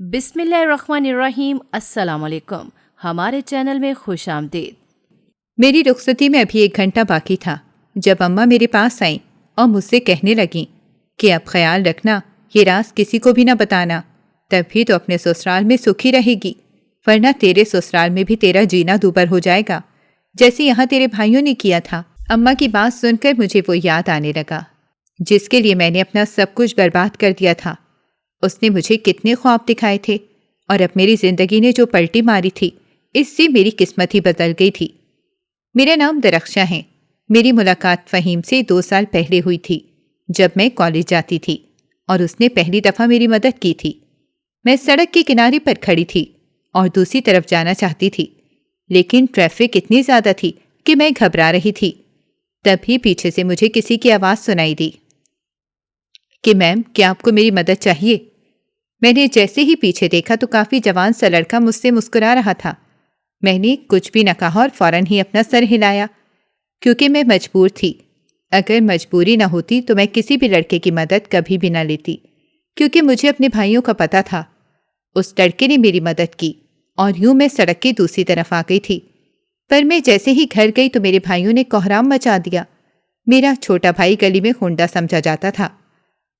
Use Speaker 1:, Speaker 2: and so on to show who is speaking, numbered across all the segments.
Speaker 1: بسم اللہ الرحمن الرحیم۔ السلام علیکم، ہمارے چینل میں خوش آمدید۔
Speaker 2: میری رخصتی میں ابھی 1 گھنٹہ باقی تھا جب اماں میرے پاس آئیں اور مجھ سے کہنے لگیں کہ اب خیال رکھنا، یہ راز کسی کو بھی نہ بتانا، تب بھی تو اپنے سسرال میں سکھی رہے گی، ورنہ تیرے سسرال میں بھی تیرا جینا دوبر ہو جائے گا جیسے یہاں تیرے بھائیوں نے کیا تھا۔ اماں کی بات سن کر مجھے وہ یاد آنے لگا جس کے لیے میں نے اپنا سب کچھ برباد کر دیا تھا۔ اس نے مجھے کتنے خواب دکھائے تھے اور اب میری زندگی نے جو پلٹی ماری تھی، اس سے میری قسمت ہی بدل گئی تھی۔ میرا نام درخشاں ہے۔ میری ملاقات فہیم سے 2 سال پہلے ہوئی تھی جب میں کالج جاتی تھی، اور اس نے پہلی دفعہ میری مدد کی تھی۔ میں سڑک کے کنارے پر کھڑی تھی اور دوسری طرف جانا چاہتی تھی، لیکن ٹریفک اتنی زیادہ تھی کہ میں گھبرا رہی تھی۔ تبھی پیچھے سے مجھے کسی کی آواز سنائی دی کہ میم، کیا آپ کو میری مدد چاہیے؟ میں نے جیسے ہی پیچھے دیکھا تو کافی جوان سا لڑکا مجھ سے مسکرا رہا تھا۔ میں نے کچھ بھی نہ کہا اور فوراً ہی اپنا سر ہلایا، کیونکہ میں مجبور تھی۔ اگر مجبوری نہ ہوتی تو میں کسی بھی لڑکے کی مدد کبھی بھی نہ لیتی، کیونکہ مجھے اپنے بھائیوں کا پتہ تھا۔ اس لڑکے نے میری مدد کی اور یوں میں سڑک کی دوسری طرف آ گئی تھی، پر میں جیسے ہی گھر گئی تو میرے بھائیوں نے کوہرام مچا دیا۔ میرا چھوٹا بھائی گلی میں خونڈا سمجھا جاتا تھا،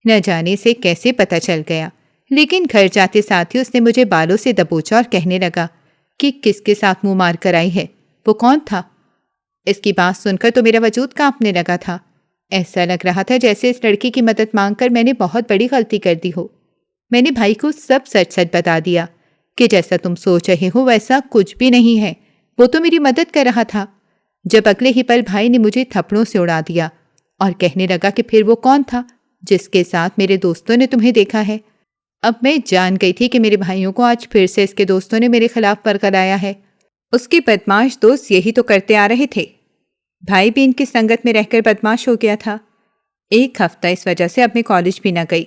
Speaker 2: نہ جانے سے کیسے پتہ چل گیا، لیکن گھر جاتے ساتھ ہی اس نے مجھے بالوں سے دبوچا اور کہنے لگا کہ کس کے ساتھ منہ مار کر آئی ہے، وہ کون تھا؟ اس کی بات سن کر تو میرا وجود کانپنے لگا تھا۔ ایسا لگ رہا تھا جیسے اس لڑکی کی مدد مانگ کر میں نے بہت بڑی غلطی کر دی ہو۔ میں نے بھائی کو سب سچ سچ بتا دیا کہ جیسا تم سوچ رہے ہو ویسا کچھ بھی نہیں ہے، وہ تو میری مدد کر رہا تھا۔ جب اگلے ہی پل بھائی نے مجھے تھپڑوں سے اڑا دیا اور کہنے لگا کہ پھر وہ کون تھا جس کے ساتھ میرے دوستوں نے تمہیں دیکھا ہے۔ اب میں جان گئی تھی کہ میرے بھائیوں کو آج پھر سے اس کے دوستوں نے میرے خلاف برگلایا ہے۔ اس کے بدماش دوست یہی تو کرتے آ رہے تھے۔ بھائی بھی ان کی سنگت میں رہ کر بدماش ہو گیا تھا۔ 1 ہفتہ اس وجہ سے اب میں کالج بھی نہ گئی،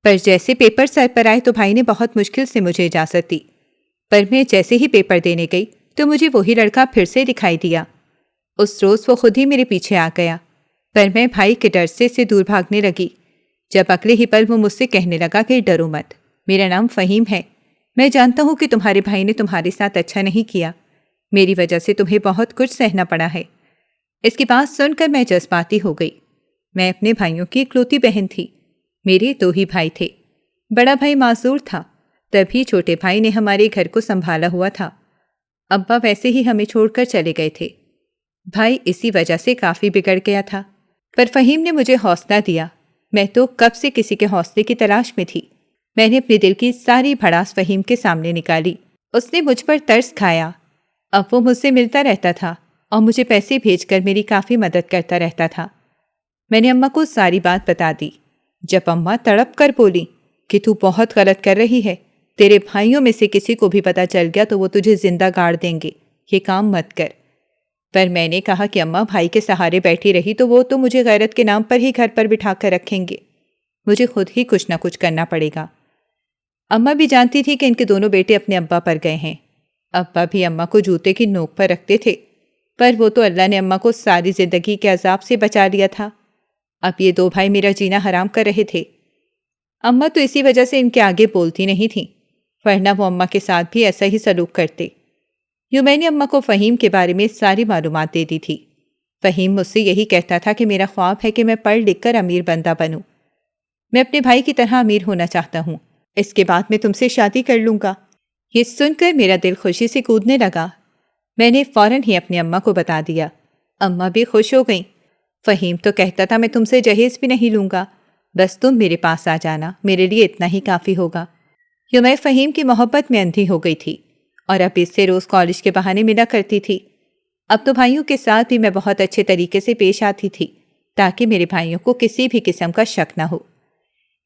Speaker 2: پر جیسے پیپر سر پر آئے تو بھائی نے بہت مشکل سے مجھے اجازت دی۔ پر میں جیسے ہی پیپر دینے گئی تو مجھے وہی لڑکا پھر سے دکھائی دیا۔ اس روز وہ خود ہی میرے پیچھے آ گیا، پر میں بھائی کے ڈر سے دور بھاگنے لگی۔ جب اگلے ہی پل وہ مجھ سے کہنے لگا کہ ڈرو مت، میرا نام فہیم ہے، میں جانتا ہوں کہ تمہارے بھائی نے تمہارے ساتھ اچھا نہیں کیا، میری وجہ سے تمہیں بہت کچھ سہنا پڑا ہے۔ اس کی بات سن کر میں جذباتی ہو گئی۔ میں اپنے بھائیوں کی اکلوتی بہن تھی، میرے 2 ہی بھائی تھے۔ بڑا بھائی معذور تھا، تبھی چھوٹے بھائی نے ہمارے گھر کو سنبھالا ہوا تھا۔ ابا ویسے ہی ہمیں چھوڑ کر چلے گئے تھے۔ بھائی اسی وجہ سے کافی بگڑ گیا تھا، پر فہیم نے مجھے حوصلہ دیا۔ میں تو کب سے کسی کے حوصلے کی تلاش میں تھی۔ میں نے اپنے دل کی ساری بھڑاس فہیم کے سامنے نکالی۔ اس نے مجھ پر ترس کھایا۔ اب وہ مجھ سے ملتا رہتا تھا اور مجھے پیسے بھیج کر میری کافی مدد کرتا رہتا تھا۔ میں نے اماں کو ساری بات بتا دی۔ جب اماں تڑپ کر بولی کہ تو بہت غلط کر رہی ہے، تیرے بھائیوں میں سے کسی کو بھی پتہ چل گیا تو وہ تجھے زندہ گاڑ دیں گے، یہ کام مت کر۔ پر میں نے کہا کہ اماں، بھائی کے سہارے بیٹھی رہی تو وہ تو مجھے غیرت کے نام پر ہی گھر پر بٹھا کر رکھیں گے، مجھے خود ہی کچھ نہ کچھ کرنا پڑے گا۔ اماں بھی جانتی تھی کہ ان کے دونوں بیٹے اپنے ابا پر گئے ہیں۔ ابا بھی اماں کو جوتے کی نوک پر رکھتے تھے، پر وہ تو اللہ نے اماں کو ساری زندگی کے عذاب سے بچا لیا تھا۔ اب یہ 2 بھائی میرا جینا حرام کر رہے تھے۔ اماں تو اسی وجہ سے ان کے آگے بولتی نہیں تھیں، ورنہ وہ اماں کے ساتھ بھی ایسا ہی سلوک کرتے۔ یوں میں نے اماں کو فہیم کے بارے میں ساری معلومات دے دی تھی۔ فہیم مجھ سے یہی کہتا تھا کہ میرا خواب ہے کہ میں پڑھ لکھ کر امیر بندہ بنوں۔ میں اپنے بھائی کی طرح امیر ہونا چاہتا ہوں، اس کے بعد میں تم سے شادی کر لوں گا۔ یہ سن کر میرا دل خوشی سے کودنے لگا۔ میں نے فوراً ہی اپنی اماں کو بتا دیا۔ اماں بھی خوش ہو گئیں۔ فہیم تو کہتا تھا میں تم سے جہیز بھی نہیں لوں گا، بس تم میرے پاس آ جانا، میرے لیے اتنا ہی کافی ہوگا۔ یوں میں فہیم کی محبت میں اندھی ہو گئی تھی اور اب اس سے روز کالج کے بہانے ملا کرتی تھی۔ اب تو بھائیوں کے ساتھ بھی میں بہت اچھے طریقے سے پیش آتی تھی تاکہ میرے بھائیوں کو کسی بھی قسم کا شک نہ ہو۔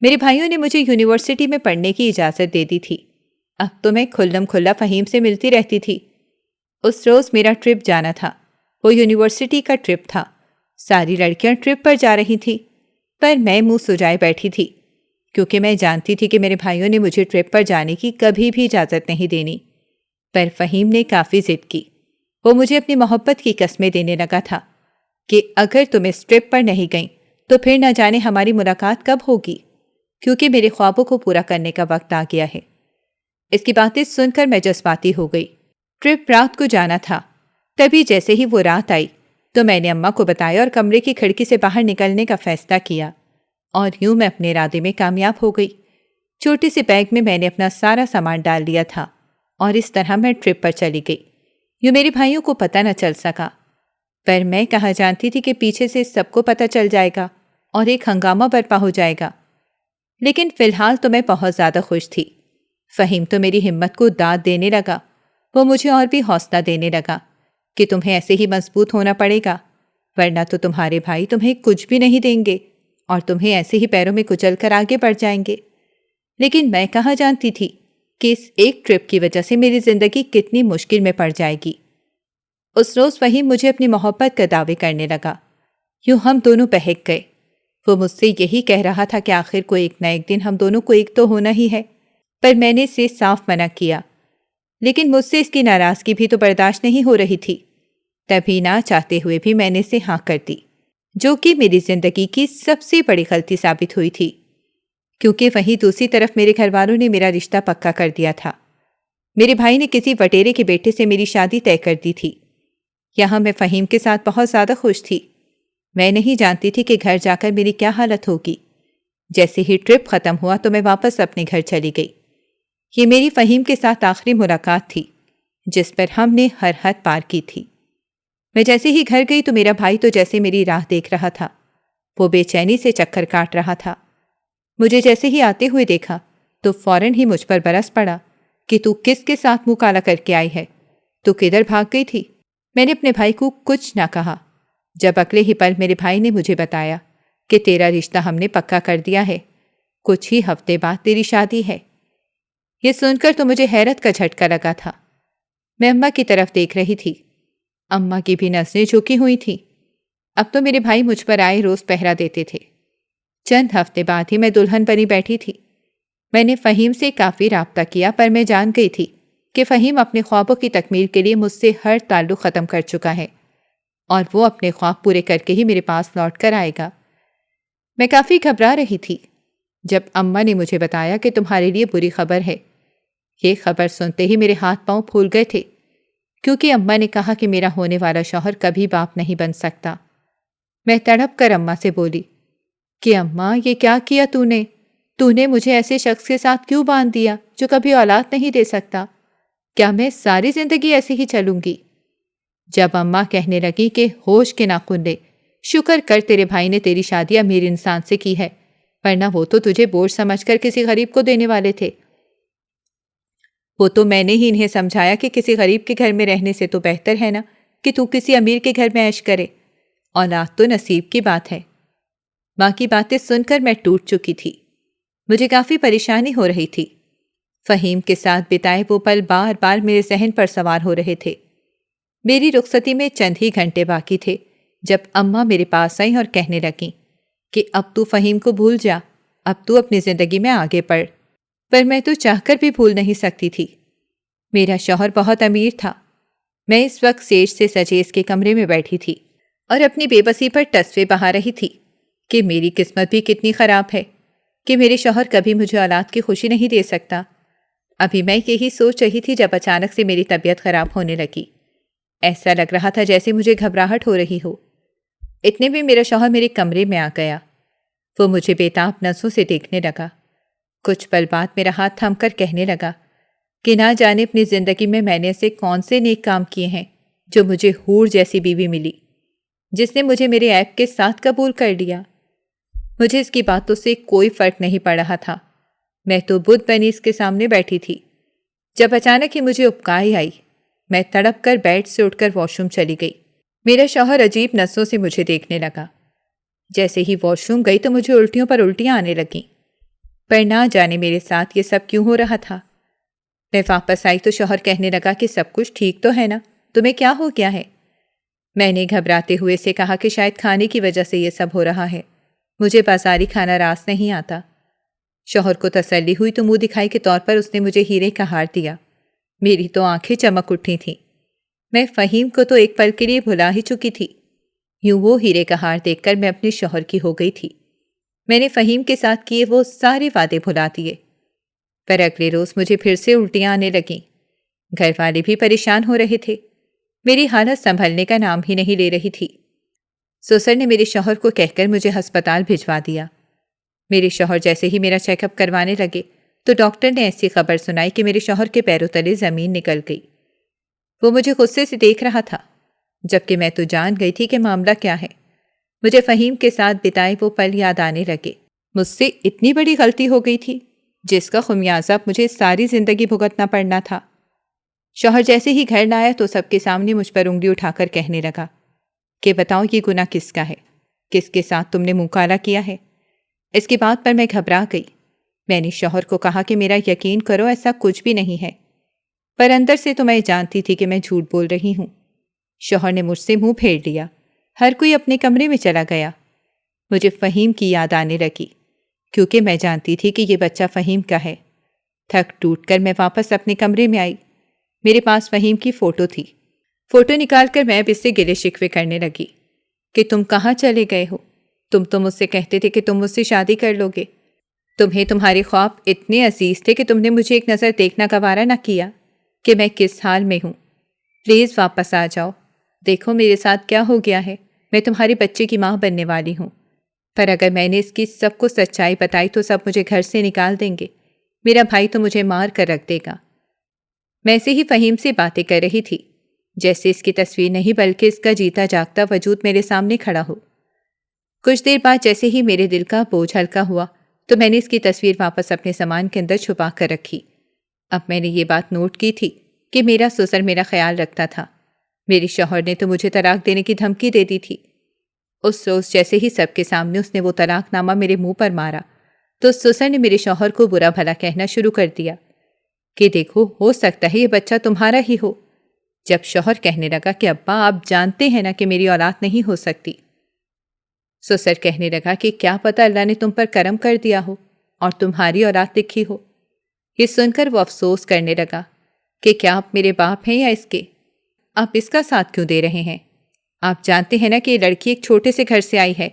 Speaker 2: میرے بھائیوں نے مجھے یونیورسٹی میں پڑھنے کی اجازت دے دی تھی۔ اب تو میں کھلم کھلا فہیم سے ملتی رہتی تھی۔ اس روز میرا ٹرپ جانا تھا، وہ یونیورسٹی کا ٹرپ تھا۔ ساری لڑکیاں ٹرپ پر جا رہی تھیں، پر میں منہ سجائے بیٹھی تھی، کیونکہ میں جانتی تھی کہ میرے بھائیوں نے مجھے ٹرپ پر جانے کی کبھی بھی اجازت نہیں دینی۔ پر فہیم نے کافی ضد کی۔ وہ مجھے اپنی محبت کی قسمیں دینے لگا تھا کہ اگر تم اس ٹرپ پر نہیں گئیں تو پھر نہ جانے ہماری ملاقات کب ہوگی، کیونکہ میرے خوابوں کو پورا کرنے کا وقت آ گیا ہے۔ اس کی باتیں سن کر میں جذباتی ہو گئی۔ ٹرپ رات کو جانا تھا، تبھی جیسے ہی وہ رات آئی تو میں نے اماں کو بتایا اور کمرے کی کھڑکی سے باہر نکلنے کا فیصلہ کیا، اور یوں میں اپنے ارادے میں کامیاب ہو گئی۔ چھوٹی سی بیگ میں نے اپنا سارا سامان ڈال دیا تھا اور اس طرح میں ٹرپ پر چلی گئی۔ یوں میرے بھائیوں کو پتہ نہ چل سکا، پر میں کہاں جانتی تھی کہ پیچھے سے سب کو پتہ چل جائے گا اور ایک ہنگامہ برپا ہو جائے گا۔ لیکن فی الحال تو میں بہت زیادہ خوش تھی۔ فہیم تو میری ہمت کو داد دینے لگا۔ وہ مجھے اور بھی حوصلہ دینے لگا کہ تمہیں ایسے ہی مضبوط ہونا پڑے گا، ورنہ تو تمہارے بھائی تمہیں کچھ بھی نہیں دیں گے اور تمہیں ایسے ہی پیروں میں کچل کر آگے بڑھ جائیں گے۔ لیکن میں کہاں جانتی تھی کہ اس ایک ٹرپ کی وجہ سے میری زندگی کتنی مشکل میں پڑ جائے گی۔ اس روز فہیم مجھے اپنی محبت کا دعوے کرنے لگا۔ یوں ہم دونوں بہک گئے۔ وہ مجھ سے یہی کہہ رہا تھا کہ آخر کو ایک نہ ایک دن ہم دونوں کو ایک تو ہونا ہی ہے، پر میں نے اسے صاف منع کیا۔ لیکن مجھ سے اس کی ناراضگی بھی تو برداشت نہیں ہو رہی تھی، تبھی نہ چاہتے ہوئے بھی میں نے اسے ہاں کر دی، جو کہ میری زندگی کی سب سے بڑی غلطی ثابت ہوئی تھی، کیونکہ وہیں دوسری طرف میرے گھر والوں نے میرا رشتہ پکا کر دیا تھا۔ میرے بھائی نے کسی وٹیرے کے بیٹے سے میری شادی طے کر دی تھی۔ یہاں میں فہیم کے ساتھ بہت زیادہ خوش تھی۔ میں نہیں جانتی تھی کہ گھر جا کر میری کیا حالت ہوگی۔ جیسے ہی ٹرپ ختم ہوا تو میں واپس اپنے گھر چلی گئی۔ یہ میری فہیم کے ساتھ آخری ملاقات تھی جس پر ہم نے ہر حد پار کی تھی۔ میں جیسے ہی گھر گئی تو میرا بھائی تو جیسے میری راہ دیکھ رہا تھا، وہ بے چینی سے چکر کاٹ رہا تھا۔ مجھے جیسے ہی آتے ہوئے دیکھا تو فوراً ہی مجھ پر برس پڑا کہ تو کس کے ساتھ منہ کالا کر کے آئی ہے، تو کدھر بھاگ گئی تھی؟ میں نے اپنے بھائی کو کچھ نہ کہا، جب اگلے ہی پل میرے بھائی نے مجھے بتایا کہ تیرا رشتہ ہم نے پکا کر دیا ہے، کچھ ہی ہفتے بعد تیری شادی ہے۔ یہ سن کر تو مجھے حیرت کا جھٹکا لگا تھا۔ میں اماں کی طرف دیکھ رہی تھی۔ اماں کی بھی نظریں جھکی ہوئی تھیں۔ اب تو میرے بھائی مجھ پر آئے روز پہرا دیتے تھے۔ چند ہفتے بعد ہی میں دلہن بنی بیٹھی تھی۔ میں نے فہیم سے کافی رابطہ کیا، پر میں جان گئی تھی کہ فہیم اپنے خوابوں کی تکمیل کے لیے مجھ سے ہر تعلق ختم کر چکا ہے اور وہ اپنے خواب پورے کر کے ہی میرے پاس لوٹ کر آئے گا۔ میں کافی گھبرا رہی تھی جب اماں نے مجھے بتایا کہ تمہارے لیے بری خبر ہے۔ یہ خبر سنتے ہی میرے ہاتھ پاؤں پھول گئے تھے، کیونکہ اماں نے کہا کہ میرا ہونے والا شوہر کبھی باپ نہیں بن سکتا۔ میں تڑپ کر اماں سے بولی کہ اماں یہ کیا کیا تو نے مجھے ایسے شخص کے ساتھ کیوں باندھ دیا جو کبھی اولاد نہیں دے سکتا؟ کیا میں ساری زندگی ایسے ہی چلوں گی؟ جب اماں کہنے لگی کہ ہوش کے ناخن لے، شکر کر تیرے بھائی نے تیری شادی امیر انسان سے کی ہے، ورنہ وہ تو تجھے بوجھ سمجھ کر کسی غریب کو دینے والے تھے۔ وہ تو میں نے ہی انہیں سمجھایا کہ کسی غریب کے گھر میں رہنے سے تو بہتر ہے نا کہ تو کسی امیر کے گھر میں عیش کرے، اولاد تو نصیب کی بات ہے۔ ماں کی باتیں سن کر میں ٹوٹ چکی تھی۔ مجھے کافی پریشانی ہو رہی تھی۔ فہیم کے ساتھ بتائے وہ پل بار بار میرے ذہن پر سوار ہو رہے تھے۔ میری رخصتی میں چند ہی گھنٹے باقی تھے جب اماں میرے پاس آئیں اور کہنے لگیں کہ اب تو فہیم کو بھول جا، اب تو اپنی زندگی میں آگے بڑھ۔ پر میں تو چاہ کر بھی بھول نہیں سکتی تھی۔ میرا شوہر بہت امیر تھا۔ میں اس وقت سیج سے سجے اس کے کمرے میں بیٹھی تھی اور اپنی بے بسی پر ٹسوے بہا رہی تھی کہ میری قسمت بھی کتنی خراب ہے کہ میرے شوہر کبھی مجھے اولاد کی خوشی نہیں دے سکتا۔ ابھی میں یہی سوچ رہی تھی جب اچانک سے میری طبیعت خراب ہونے لگی۔ ایسا لگ رہا تھا جیسے مجھے گھبراہٹ ہو رہی ہو۔ اتنے میں میرا شوہر میرے کمرے میں آ گیا۔ وہ مجھے بےتاب نظروں سے دیکھنے لگا۔ کچھ پل بعد میرا ہاتھ تھام کر کہنے لگا کہ نہ جانے اپنی زندگی میں نے ایسے کون سے نیک کام کیے ہیں جو مجھے حور جیسی بیوی ملی، جس نے مجھے میرے عیب کے ساتھ قبول کر لیا۔ مجھے اس کی باتوں سے کوئی فرق نہیں پڑ رہا تھا۔ میں تو بت بنی اس کے سامنے بیٹھی تھی جب اچانک ہی مجھے ابکائی آئی۔ میں تڑپ کر بیڈ سے اٹھ کر واش روم چلی گئی۔ میرا شوہر عجیب نظروں سے مجھے دیکھنے لگا۔ جیسے ہی واش روم گئی تو مجھے الٹیوں پر الٹیاں آنے لگیں، پر نہ جانے میرے ساتھ یہ سب کیوں ہو رہا تھا۔ میں واپس آئی تو شوہر کہنے لگا کہ سب کچھ ٹھیک تو ہے نا، تمہیں کیا ہو گیا ہے؟ میں نے گھبراتے ہوئے سے کہا کہ شاید کھانے کی وجہ سے یہ سب ہو رہا ہے، مجھے بازاری کھانا راس نہیں آتا۔ شوہر کو تسلی ہوئی تو منہ دکھائی کے طور پر اس نے مجھے ہیرے کا ہار دیا۔ میری تو آنکھیں چمک اٹھی تھیں۔ میں فہیم کو تو ایک پل کے لیے بھلا ہی چکی تھی۔ یوں وہ ہیرے کا ہار دیکھ کر میں اپنے شوہر کی ہو گئی تھی۔ میں نے فہیم کے ساتھ کیے وہ سارے وعدے بھلا دیے۔ پر اگلے روز مجھے پھر سے الٹیاں آنے لگیں۔ گھر والے بھی پریشان ہو رہے تھے۔ میری حالت سنبھلنے کا نام ہی نہیں لے رہی تھی۔ سسر نے میرے شوہر کو کہہ کر مجھے ہسپتال بھجوا دیا۔ میرے شوہر جیسے ہی میرا چیک اپ کروانے لگے تو ڈاکٹر نے ایسی خبر سنائی کہ میرے شوہر کے پیروں تلے زمین نکل گئی۔ وہ مجھے غصے سے دیکھ رہا تھا، جبکہ میں تو جان گئی تھی کہ معاملہ کیا ہے۔ مجھے فہیم کے ساتھ بتائے وہ پل یاد آنے لگے۔ مجھ سے اتنی بڑی غلطی ہو گئی تھی جس کا خمیازہ مجھے ساری زندگی بھگتنا پڑنا تھا۔ شوہر جیسے ہی گھر لایا تو سب کے سامنے مجھ پر انگلی اٹھا کر کہنے لگا کہ بتاؤ یہ گناہ کس کا ہے، کس کے ساتھ تم نے منہ کالا کیا ہے۔ اس کی بات پر میں گھبرا گئی۔ میں نے شوہر کو کہا کہ میرا یقین کرو ایسا کچھ بھی نہیں ہے، پر اندر سے تو میں جانتی تھی کہ میں جھوٹ بول رہی ہوں۔ شوہر نے مجھ سے منہ پھیر لیا۔ ہر کوئی اپنے کمرے میں چلا گیا۔ مجھے فہیم کی یاد آنے لگی، کیونکہ میں جانتی تھی کہ یہ بچہ فہیم کا ہے۔ تھک ٹوٹ کر میں واپس اپنے کمرے میں آئی۔ میرے پاس فہیم کی فوٹو تھی۔ فوٹو نکال کر میں اب اس سے گلے شکوے کرنے لگی کہ تم کہاں چلے گئے ہو؟ تم تو مجھ سے کہتے تھے کہ تم مجھ سے شادی کر لو گے۔ تمہیں تمہارے خواب اتنے عزیز تھے کہ تم نے مجھے ایک نظر دیکھنا گوارا نہ کیا کہ میں کس حال میں ہوں۔ پلیز واپس آ جاؤ۔ دیکھو میرے ساتھ کیا ہو گیا ہے۔ میں تمہارے بچے کی ماں بننے والی ہوں، پر اگر میں نے اس کی سب کو سچائی بتائی تو سب مجھے گھر سے نکال دیں گے۔ میرا بھائی تو مجھے مار کر رکھ دے گا۔ میں ایسے ہی فہیم سے باتیں کر رہی تھی جیسے اس کی تصویر نہیں بلکہ اس کا جیتا جاگتا وجود میرے سامنے کھڑا ہو۔ کچھ دیر بعد جیسے ہی میرے دل کا بوجھ ہلکا ہوا تو میں نے اس کی تصویر واپس اپنے سامان کے اندر چھپا کر رکھی۔ اب میں نے یہ بات نوٹ کی تھی کہ میرا سسر میرا خیال رکھتا تھا۔ میرے شوہر نے تو مجھے طلاق دینے کی دھمکی دے دی تھی۔ اس روز جیسے ہی سب کے سامنے اس نے وہ طلاق نامہ میرے منہ پر مارا تو سسر نے میرے شوہر کو برا بھلا کہنا شروع کر دیا کہ دیکھو ہو سکتا ہے یہ بچہ تمہارا ہی ہو۔ جب شوہر کہنے لگا کہ ابا آپ جانتے ہیں نا کہ میری اولاد نہیں ہو سکتی، سسر کہنے لگا کہ کیا پتہ اللہ نے تم پر کرم کر دیا ہو اور تمہاری اولاد لکھی ہو۔ یہ سن کر وہ افسوس کرنے لگا کہ کیا آپ میرے باپ ہیں یا اس کے؟ آپ اس کا ساتھ کیوں دے رہے ہیں؟ آپ جانتے ہیں نا کہ یہ لڑکی ایک چھوٹے سے گھر سے آئی ہے۔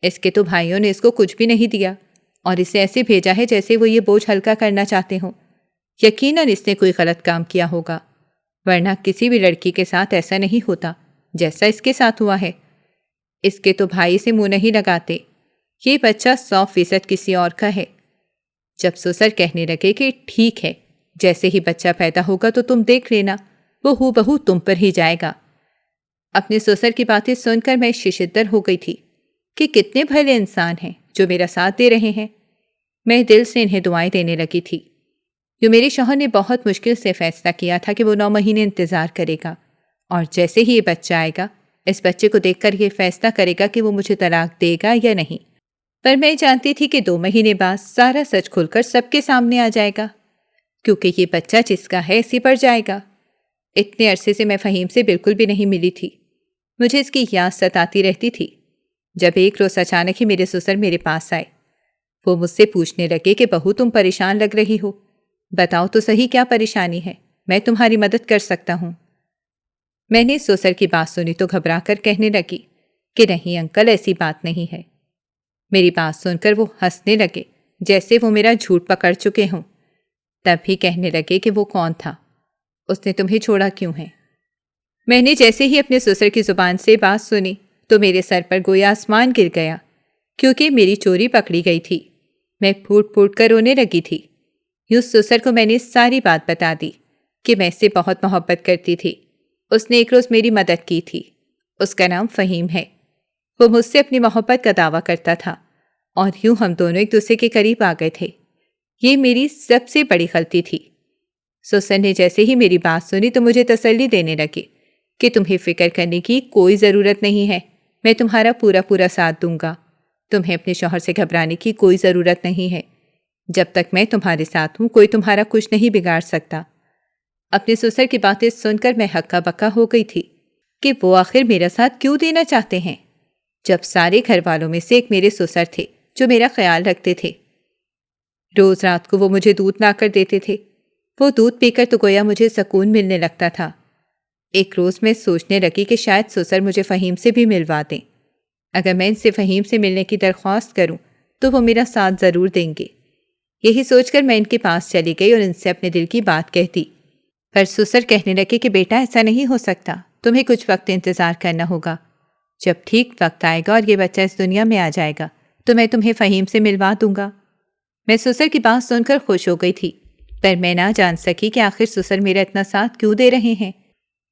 Speaker 2: اس کے تو بھائیوں نے اس کو کچھ بھی نہیں دیا اور اسے ایسے بھیجا ہے جیسے وہ یہ بوجھ ہلکا کرنا چاہتے ہوں۔ یقیناً اس نے کوئی غلط کام کیا ہوگا، ورنہ کسی بھی لڑکی کے ساتھ ایسا نہیں ہوتا جیسا اس کے ساتھ ہوا ہے۔ اس کے تو بھائی سے منہ نہیں لگاتے۔ یہ بچہ 100% کسی اور کا ہے۔ جب سسر کہنے لگے کہ ٹھیک ہے، جیسے ہی بچہ پیدا ہوگا تو تم دیکھ لینا وہ ہو بہو تم پر ہی جائے گا۔ اپنے سسر کی باتیں سن کر میں ششدر ہو گئی تھی کہ کتنے بھلے انسان ہیں جو میرا ساتھ دے رہے ہیں۔ میں دل سے انہیں دعائیں دینے لگی تھی۔ جو میرے شوہر نے بہت مشکل سے فیصلہ کیا تھا کہ وہ 9 مہینے انتظار کرے گا اور جیسے ہی یہ بچہ آئے گا اس بچے کو دیکھ کر یہ فیصلہ کرے گا کہ وہ مجھے طلاق دے گا یا نہیں۔ پر میں جانتی تھی کہ 2 مہینے بعد سارا سچ کھل کر سب کے سامنے آ جائے گا، کیونکہ یہ بچہ جس کا ہے اسی پر جائے گا۔ اتنے عرصے سے میں فہیم سے بالکل بھی نہیں ملی تھی۔ مجھے اس کی یاد ستاتی رہتی تھی۔ جب ایک روز اچانک ہی میرے سسر میرے پاس آئے، وہ مجھ سے پوچھنے لگے کہ بہو تم پریشان لگ رہی ہو، بتاؤ تو صحیح کیا پریشانی ہے، میں تمہاری مدد کر سکتا ہوں۔ میں نے سسر کی بات سنی تو گھبرا کر کہنے لگی کہ نہیں انکل ایسی بات نہیں ہے۔ میری بات سن کر وہ ہنسنے لگے جیسے وہ میرا جھوٹ پکڑ چکے ہوں۔ تب ہی کہنے لگے کہ وہ کون تھا، اس نے تمہیں چھوڑا کیوں ہے؟ میں نے جیسے ہی اپنے سسر کی زبان سے بات سنی تو میرے سر پر گویا آسمان گر گیا، کیونکہ میری چوری پکڑی گئی تھی۔ میں پھوٹ پھوٹ کر رونے لگی تھی۔ یوں سسر کو میں نے ساری بات بتا دی کہ میں اس سے بہت محبت کرتی تھی۔ اس نے ایک روز میری مدد کی تھی۔ اس کا نام فہیم ہے۔ وہ مجھ سے اپنی محبت کا دعویٰ کرتا تھا اور یوں ہم دونوں ایک دوسرے کے قریب آ گئے تھے۔ یہ میری سب سے بڑی غلطی تھی۔ سسر نے جیسے ہی میری بات سنی تو مجھے تسلی دینے لگے کہ تمہیں فکر کرنے کی کوئی ضرورت نہیں ہے، میں تمہارا پورا ساتھ دوں گا۔ تمہیں اپنے شوہر سے گھبرانے کی کوئی ضرورت نہیں ہے۔ جب تک میں تمہارے ساتھ ہوں کوئی تمہارا کچھ نہیں بگاڑ سکتا۔ اپنے سسر کی باتیں سن کر میں ہکا بکا ہو گئی تھی کہ وہ آخر میرا ساتھ کیوں دینا چاہتے ہیں، جب سارے گھر والوں میں سے ایک میرے سسر تھے جو میرا خیال رکھتے تھے۔ روز رات کو وہ مجھے دودھ لا کر دیتے تھے۔ وہ دودھ پی کر تو گویا مجھے سکون ملنے لگتا تھا۔ ایک روز میں سوچنے لگی کہ شاید سسر مجھے فہیم سے بھی ملوا دیں۔ اگر میں ان سے فہیم سے ملنے کی درخواست کروں تو وہ میرا ساتھ ضرور دیں گے۔ یہی سوچ کر میں ان کے پاس چلی گئی اور ان سے اپنے دل کی بات کہتی، پر سسر کہنے لگے کہ بیٹا ایسا نہیں ہو سکتا، تمہیں کچھ وقت انتظار کرنا ہوگا۔ جب ٹھیک وقت آئے گا اور یہ بچہ اس دنیا میں آ جائے گا تو میں تمہیں فہیم سے ملوا دوں گا۔ میں سسر کی بات سن کر خوش ہو گئی تھی، پر میں نہ جان سکی کہ آخر سسر میرا اتنا ساتھ کیوں دے رہے ہیں۔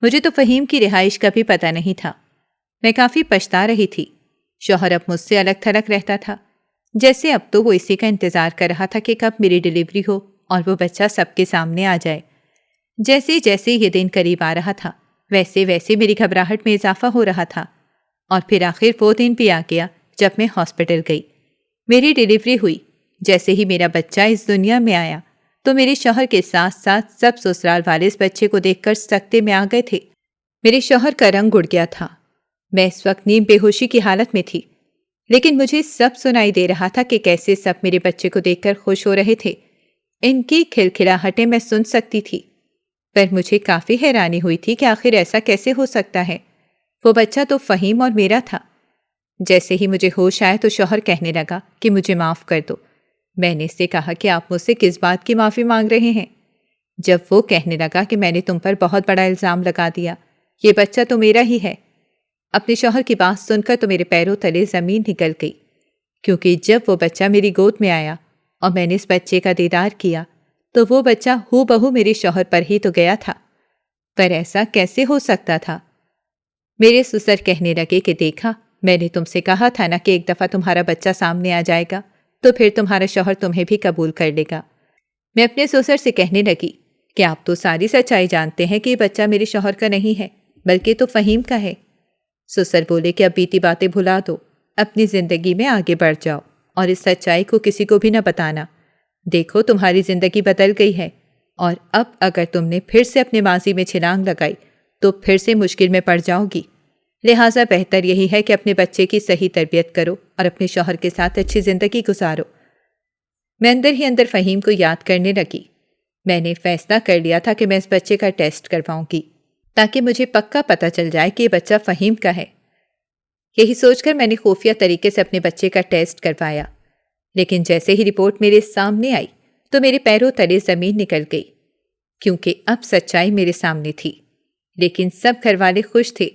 Speaker 2: مجھے تو فہیم کی رہائش کا بھی پتہ نہیں تھا۔ میں کافی پچھتا رہی تھی۔ شوہر اب مجھ سے الگ تھلگ رہتا تھا، جیسے اب تو وہ اسی کا انتظار کر رہا تھا کہ کب میری ڈیلیوری ہو اور وہ بچہ سب کے سامنے آ جائے۔ جیسے جیسے یہ دن قریب آ رہا تھا ویسے ویسے میری گھبراہٹ میں اضافہ ہو رہا تھا، اور پھر آخر وہ دن بھی آ گیا جب میں ہاسپٹل گئی۔ میری ڈیلیوری ہوئی۔ جیسے ہی میرا بچہ اس دنیا میں آیا تو میرے شوہر کے ساتھ ساتھ سب سسرال والے اس بچے کو دیکھ کر سکتے میں آ گئے تھے۔ میرے شوہر کا رنگ اڑ گیا تھا۔ میں اس وقت نیم بے ہوشی کی حالت میں تھی، لیکن مجھے سب سنائی دے رہا تھا کہ کیسے سب میرے بچے کو دیکھ کر خوش ہو رہے تھے۔ ان کی کھلکھلاہٹیں میں سن سکتی تھی، پر مجھے کافی حیرانی ہوئی تھی کہ آخر ایسا کیسے ہو سکتا ہے۔ وہ بچہ تو فہیم اور میرا تھا۔ جیسے ہی مجھے ہوش آیا تو شوہر کہنے لگا کہ مجھے معاف کر دو۔ میں نے اس سے کہا کہ آپ مجھ سے کس بات کی معافی مانگ رہے ہیں؟ جب وہ کہنے لگا کہ میں نے تم پر بہت بڑا الزام لگا دیا، یہ بچہ تو میرا ہی ہے۔ اپنے شوہر کی بات سن کر تو میرے پیروں تلے زمین نکل گئی، کیونکہ جب وہ بچہ میری گود میں آیا اور میں نے اس بچے کا دیدار کیا تو وہ بچہ ہو بہو میرے شوہر پر ہی تو گیا تھا۔ پر ایسا کیسے ہو سکتا تھا؟ میرے سسر کہنے لگے کہ دیکھا، میں نے تم سے کہا تھا نا کہ ایک دفعہ تمہارا بچہ سامنے آ جائے گا تو پھر تمہارا شوہر تمہیں بھی قبول کر لے گا۔ میں اپنے سسر سے کہنے لگی کہ آپ تو ساری سچائی جانتے ہیں کہ یہ بچہ میرے شوہر کا نہیں ہے بلکہ تو فہیم کا ہے۔ سسر بولے کہ اب بیتی باتیں بھلا دو، اپنی زندگی میں آگے بڑھ جاؤ اور اس سچائی کو کسی کو بھی نہ بتانا۔ دیکھو تمہاری زندگی بدل گئی ہے، اور اب اگر تم نے پھر سے اپنے ماضی میں چھلانگ لگائی تو پھر سے مشکل میں پڑ جاؤ گی۔ لہٰذا بہتر یہی ہے کہ اپنے بچے کی صحیح تربیت کرو اور اپنے شوہر کے ساتھ اچھی زندگی گزارو۔ میں اندر ہی اندر فہیم کو یاد کرنے لگی۔ میں نے فیصلہ کر لیا تھا کہ میں اس بچے کا ٹیسٹ کرواؤں گی تاکہ مجھے پکا پتہ چل جائے کہ یہ بچہ فہیم کا ہے۔ یہی سوچ کر میں نے خفیہ طریقے سے اپنے بچے کا ٹیسٹ کروایا، لیکن جیسے ہی رپورٹ میرے سامنے آئی تو میرے پیروں تلے زمین نکل گئی، کیونکہ اب سچائی میرے سامنے تھی۔ لیکن سب گھر والے خوش تھے،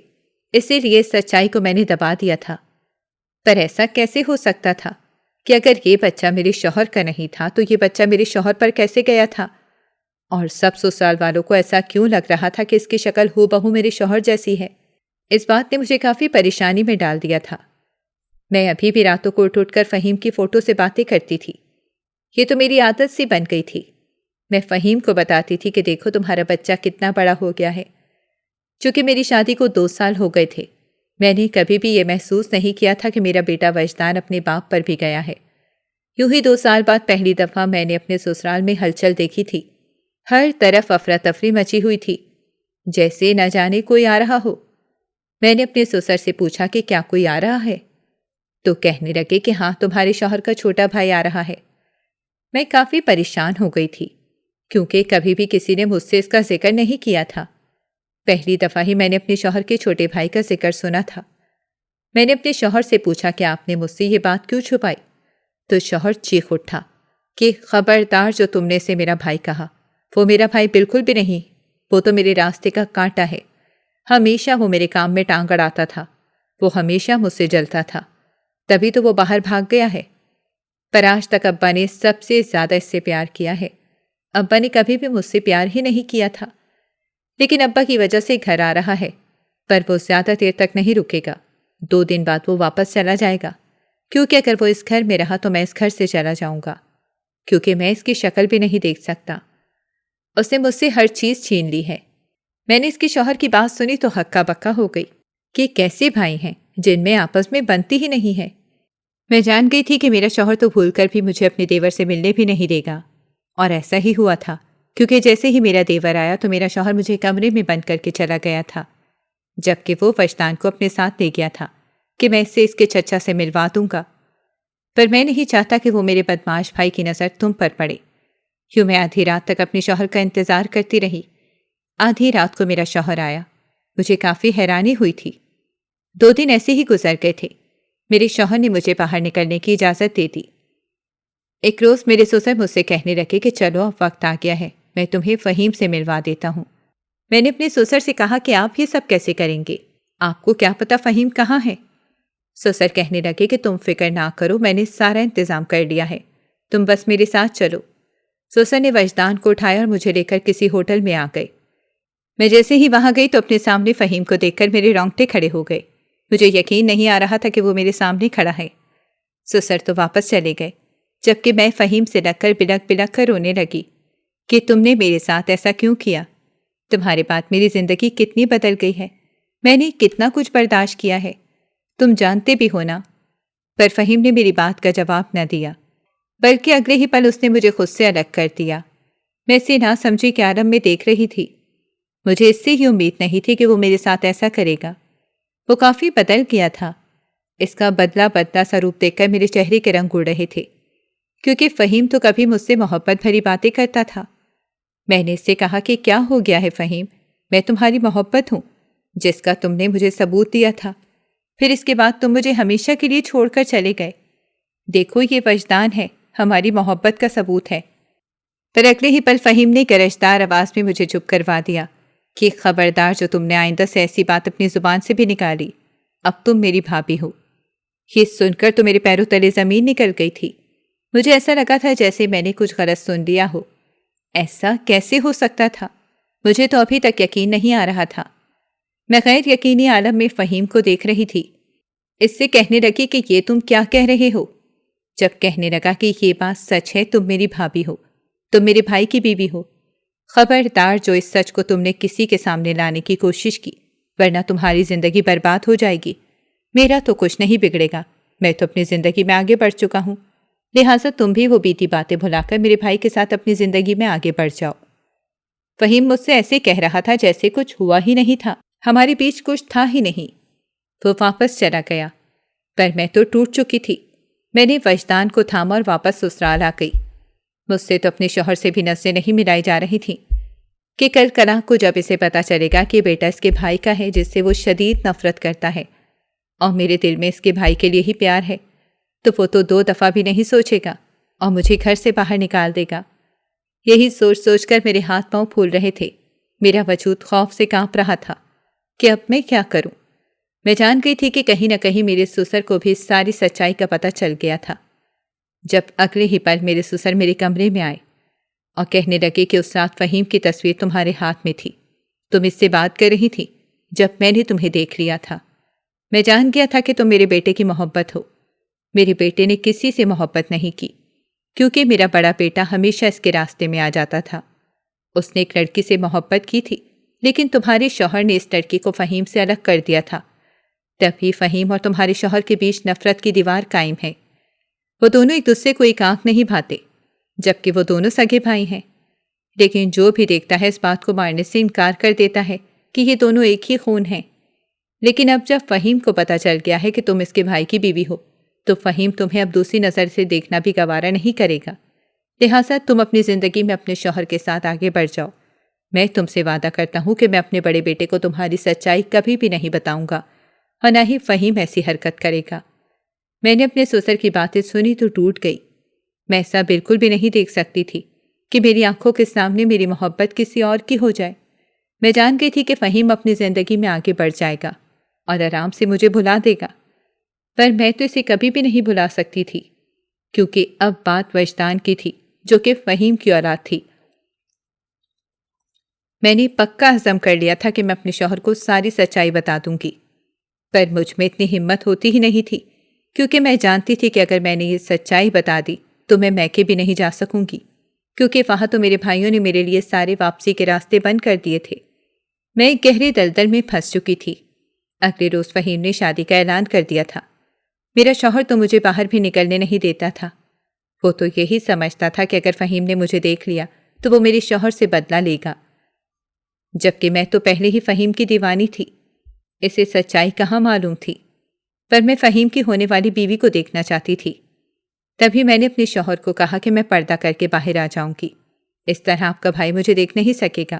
Speaker 2: اسی لیے سچائی کو میں نے دبا دیا تھا۔ پر ایسا کیسے ہو سکتا تھا کہ اگر یہ بچہ میرے شوہر کا نہیں تھا تو یہ بچہ میرے شوہر پر کیسے گیا تھا؟ اور سب سسرال والوں کو ایسا کیوں لگ رہا تھا کہ اس کی شکل ہو بہو میرے شوہر جیسی ہے؟ اس بات نے مجھے کافی پریشانی میں ڈال دیا تھا۔ میں ابھی بھی راتوں کو اٹھ کر فہیم کی فوٹو سے باتیں کرتی تھی۔ یہ تو میری عادت سی بن گئی تھی۔ میں فہیم کو بتاتی تھی کہ دیکھو تمہارا بچہ کتنا بڑا ہو گیا ہے۔ چونکہ میری شادی کو 2 سال ہو گئے تھے، میں نے کبھی بھی یہ محسوس نہیں کیا تھا کہ میرا بیٹا وجدان اپنے باپ پر بھی گیا ہے۔ یوں ہی 2 سال بعد پہلی دفعہ میں نے اپنے سسرال میں ہلچل دیکھی تھی۔ ہر طرف افراتفری مچی ہوئی تھی، جیسے نہ جانے کوئی آ رہا ہو۔ میں نے اپنے سسر سے پوچھا کہ کیا کوئی آ رہا ہے؟ تو کہنے لگے کہ ہاں تمہارے شوہر کا چھوٹا بھائی آ رہا ہے۔ میں کافی پریشان ہو گئی تھی، کیونکہ کبھی بھی کسی نے مجھ سے اس کا ذکر نہیں کیا تھا۔ پہلی دفعہ ہی میں نے اپنے شوہر کے چھوٹے بھائی کا ذکر سنا تھا۔ میں نے اپنے شوہر سے پوچھا کہ آپ نے مجھ سے یہ بات کیوں چھپائی؟ تو شوہر چیخ اٹھا کہ خبردار، جو تم نے اسے میرا بھائی کہا، وہ میرا بھائی بالکل بھی نہیں، وہ تو میرے راستے کا کانٹا ہے۔ ہمیشہ وہ میرے کام میں ٹانگ اڑاتا تھا، وہ ہمیشہ مجھ سے جلتا تھا، تبھی تو وہ باہر بھاگ گیا ہے۔ پر آج تک ابا نے سب سے زیادہ اس سے پیار کیا ہے۔ ابا نے کبھی بھی مجھ سے پیار ہی نہیں کیا تھا، لیکن ابا کی وجہ سے گھر آ رہا ہے، پر وہ زیادہ دیر تک نہیں رکے گا۔ 2 دن بعد وہ واپس چلا جائے گا، کیونکہ اگر وہ اس گھر میں رہا تو میں اس گھر سے چلا جاؤں گا، کیونکہ میں اس کی شکل بھی نہیں دیکھ سکتا۔ اس نے مجھ سے ہر چیز چھین لی ہے۔ میں نے اس کی شوہر کی بات سنی تو ہکا بکا ہو گئی کہ کیسے بھائی ہیں جن میں آپس میں بنتی ہی نہیں ہے۔ میں جان گئی تھی کہ میرا شوہر تو بھول کر بھی مجھے اپنے دیور سے ملنے بھی نہیں دے گا، اور ایسا ہی ہوا تھا، کیونکہ جیسے ہی میرا دیور آیا تو میرا شوہر مجھے کمرے میں بند کر کے چلا گیا تھا، جبکہ وہ وجدان کو اپنے ساتھ لے گیا تھا کہ میں اس کے چچا سے ملوا دوں گا۔ پر میں نہیں چاہتا کہ وہ میرے بدمعاش بھائی کی نظر تم پر پڑے۔ یوں میں آدھی رات تک اپنے شوہر کا انتظار کرتی رہی۔ آدھی رات کو میرا شوہر آیا۔ مجھے کافی حیرانی ہوئی تھی۔ 2 دن ایسے ہی گزر گئے تھے۔ میرے شوہر نے مجھے باہر نکلنے کی اجازت دے دی۔ ایک روز میرے سسر مجھ سے کہنے لگے کہ چلو اب وقت آ گیا ہے، میں تمہیں فہیم سے ملوا دیتا ہوں۔ میں نے اپنے سسر سے کہا کہ آپ یہ سب کیسے کریں گے؟ آپ کو کیا پتا فہیم کہاں ہے؟ سسر کہنے لگے کہ تم فکر نہ کرو، میں نے سارا انتظام کر لیا ہے، تم بس میرے ساتھ چلو۔ سسر نے وجدان کو اٹھایا اور مجھے لے کر کسی ہوٹل میں آ گئے۔ میں جیسے ہی وہاں گئی تو اپنے سامنے فہیم کو دیکھ کر میرے رونگٹے کھڑے ہو گئے۔ مجھے یقین نہیں آ رہا تھا کہ وہ میرے سامنے کھڑا ہے۔ سسر تو واپس چلے گئے، جبکہ میں فہیم سے لگ کر بلک بلک کر رونے لگی کہ تم نے میرے ساتھ ایسا کیوں کیا؟ تمہارے بعد میری زندگی کتنی بدل گئی ہے، میں نے کتنا کچھ برداشت کیا ہے، تم جانتے بھی ہو نا۔ پر فہیم نے میری بات کا جواب نہ دیا، بلکہ اگلے ہی پل اس نے مجھے خود سے الگ کر دیا۔ میں اسے نہ سمجھی کے عالم میں دیکھ رہی تھی۔ مجھے اس سے ہی امید نہیں تھی کہ وہ میرے ساتھ ایسا کرے گا۔ وہ کافی بدل گیا تھا۔ اس کا بدلا بدلا سا روپ دیکھ کر میرے چہرے کے رنگ اڑ رہے تھے، کیونکہ فہیم تو کبھی مجھ سے محبت بھری باتیں کرتا تھا۔ میں نے اس سے کہا کہ کیا ہو گیا ہے فہیم، میں تمہاری محبت ہوں جس کا تم نے مجھے ثبوت دیا تھا، پھر اس کے بعد تم مجھے ہمیشہ کے لیے چھوڑ کر چلے گئے۔ دیکھو یہ وجدان ہے، ہماری محبت کا ثبوت ہے۔ پر اگلے ہی پل فہیم نے گرجدار آواز میں مجھے چپ کروا دیا کہ خبردار جو تم نے آئندہ سے ایسی بات اپنی زبان سے بھی نکالی، اب تم میری بھابھی ہو۔ یہ سن کر تو میرے پیروں تلے زمین نکل گئی تھی۔ مجھے ایسا لگا تھا جیسے میں نے کچھ غلط سن لیا ہو۔ ایسا کیسے ہو سکتا تھا؟ مجھے تو ابھی تک یقین نہیں آ رہا تھا۔ میں غیر یقینی عالم میں فہیم کو دیکھ رہی تھی۔ اس سے کہنے لگی کہ یہ تم کیا کہہ رہے ہو؟ جب کہنے لگا کہ یہ بات سچ ہے، تم میری بھابھی ہو، تم میرے بھائی کی بیوی ہو، خبردار جو اس سچ کو تم نے کسی کے سامنے لانے کی کوشش کی، ورنہ تمہاری زندگی برباد ہو جائے گی۔ میرا تو کچھ نہیں بگڑے گا، میں تو اپنی زندگی میں آگے بڑھ چکا ہوں، لہٰذا تم بھی وہ بیتی باتیں بھلا کر میرے بھائی کے ساتھ اپنی زندگی میں آگے بڑھ جاؤ۔ فہیم مجھ سے ایسے کہہ رہا تھا جیسے کچھ ہوا ہی نہیں تھا، ہمارے بیچ کچھ تھا ہی نہیں۔ وہ واپس چلا گیا، پر میں تو ٹوٹ چکی تھی۔ میں نے وجدان کو تھاما اور واپس سسرال آ گئی۔ مجھ سے تو اپنے شوہر سے بھی نظریں نہیں ملائی جا رہی تھیں کہ کل کلاں کو جب اسے پتہ چلے گا کہ بیٹا اس کے بھائی کا ہے جس سے وہ شدید نفرت کرتا ہے، اور میرے دل میں اس کے بھائی کے لیے ہی پیار ہے، تو وہ تو 2 دفعہ بھی نہیں سوچے گا اور مجھے گھر سے باہر نکال دے گا۔ یہی سوچ سوچ کر میرے ہاتھ پاؤں پھول رہے تھے، میرا وجود خوف سے کانپ رہا تھا کہ اب میں کیا کروں۔ میں جان گئی تھی کہ کہیں نہ کہیں میرے سسر کو بھی اس ساری سچائی کا پتہ چل گیا تھا۔ جب اگلے ہی پل میرے سسر میرے کمرے میں آئے اور کہنے لگے کہ اس رات فہیم کی تصویر تمہارے ہاتھ میں تھی، تم اس سے بات کر رہی تھی جب میں نے تمہیں دیکھ لیا تھا۔ میں جان گیا تھا کہ تم میرے بیٹے کی محبت ہو۔ میرے بیٹے نے کسی سے محبت نہیں کی، کیونکہ میرا بڑا بیٹا ہمیشہ اس کے راستے میں آ جاتا تھا۔ اس نے ایک لڑکی سے محبت کی تھی، لیکن تمہارے شوہر نے اس لڑکی کو فہیم سے الگ کر دیا تھا۔ تبھی فہیم اور تمہارے شوہر کے بیچ نفرت کی دیوار قائم ہے۔ وہ دونوں ایک دوسرے کو ایک آنکھ نہیں بھاتے، جبکہ وہ دونوں سگے بھائی ہیں، لیکن جو بھی دیکھتا ہے اس بات کو ماننے سے انکار کر دیتا ہے کہ یہ دونوں ایک ہی خون ہیں۔ لیکن اب جب فہیم کو پتہ چل گیا ہے کہ تم اس کے بھائی کی بیوی ہو، تو فہیم تمہیں اب دوسری نظر سے دیکھنا بھی گوارا نہیں کرے گا، لہٰذا تم اپنی زندگی میں اپنے شوہر کے ساتھ آگے بڑھ جاؤ۔ میں تم سے وعدہ کرتا ہوں کہ میں اپنے بڑے بیٹے کو تمہاری سچائی کبھی بھی نہیں بتاؤں گا، اور نہ ہی فہیم ایسی حرکت کرے گا۔ میں نے اپنے سسر کی باتیں سنی تو ٹوٹ گئی۔ میں ایسا بالکل بھی نہیں دیکھ سکتی تھی کہ میری آنکھوں کے سامنے میری محبت کسی اور کی ہو جائے۔ میں جان گئی تھی کہ فہیم اپنی زندگی میں آگے بڑھ جائے گا اور آرام سے مجھے بھلا دے گا، پر میں تو اسے کبھی بھی نہیں بھلا سکتی تھی، کیونکہ اب بات وجدان کی تھی جو کہ فہیم کی اولاد تھی۔ میں نے پکا عزم کر لیا تھا کہ میں اپنے شوہر کو ساری سچائی بتا دوں گی، پر مجھ میں اتنی ہمت ہوتی ہی نہیں تھی، کیونکہ میں جانتی تھی کہ اگر میں نے یہ سچائی بتا دی تو میں میکے بھی نہیں جا سکوں گی، کیونکہ وہاں تو میرے بھائیوں نے میرے لیے سارے واپسی کے راستے بند کر دیے تھے۔ میں ایک گہرے دلدل میں پھنس چکی تھی۔ اگلے روز فہیم نے شادی کا اعلان کر دیا تھا۔ میرا شوہر تو مجھے باہر بھی نکلنے نہیں دیتا تھا۔ وہ تو یہی سمجھتا تھا کہ اگر فہیم نے مجھے دیکھ لیا تو وہ میرے شوہر سے بدلہ لے گا، جبکہ میں تو پہلے ہی فہیم کی دیوانی تھی۔ اسے سچائی کہاں معلوم تھی، پر میں فہیم کی ہونے والی بیوی کو دیکھنا چاہتی تھی۔ تبھی میں نے اپنے شوہر کو کہا کہ میں پردہ کر کے باہر آ جاؤں گی، اس طرح آپ کا بھائی مجھے دیکھ نہیں سکے گا۔